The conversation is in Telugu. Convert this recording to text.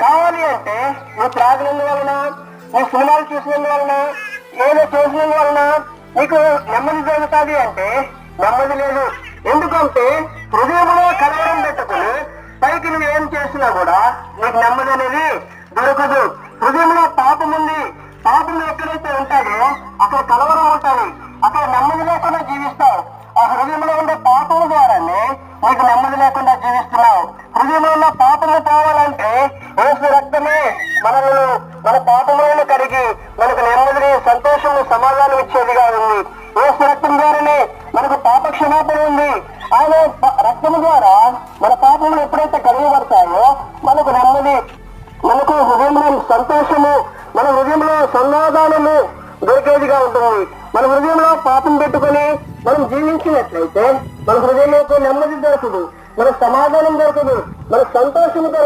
కావాలి అంటే నువ్వు త్రాగినందువలన, నువ్వు సినిమాలు చూసినందువలన, ఏదో చేసినందువలన నీకు నెమ్మది జరుగుతుంది అంటే నెమ్మది లేదు. ఎందుకంటే హృదయంలో కలవరం పెట్టుకుని పైకి నువ్వు ఏం చేసినా కూడా నీకు నెమ్మది అనేది దొరకదు. హృదయంలో పాపం ఉంది. పాపం ఎక్కడైతే ఉంటాడో అక్కడ కలవరం ఉంటుంది. అక్కడ నెమ్మది లేకుండా జీవిస్తావు. ఆ హృదయంలో ఉండే పాపం ద్వారానే నీకు నెమ్మది లేకుండా జీవిస్తున్నావు. హృదయంలో ఉన్న పాపము పోవాలంటే యేసు రక్తమే మనల్ని మన పాపములను కడిగి మనకు నెమ్మదిని, సంతోషము, సమాధానం ఇచ్చేదిగా ఉంది. యేసు రక్తం ద్వారానే మనకు పాప క్షమాపణ ఉంది. ఆయన రక్తము ద్వారా మన పాపములు ఎప్పుడైతే కడిగబడతాయో మనకు నెమ్మది, మనకు హృదయంలో సంతోషము, మన హృదయంలో సమాధానము దొరికేదిగా ఉంటుంది. మన హృదయంలో పాపం పెట్టుకుని మనం జీవించినట్లయితే మన హృదయంలో నెమ్మది దొరకదు, మన సమాధానం దొరకదు, మన సంతోషము దొరకదు.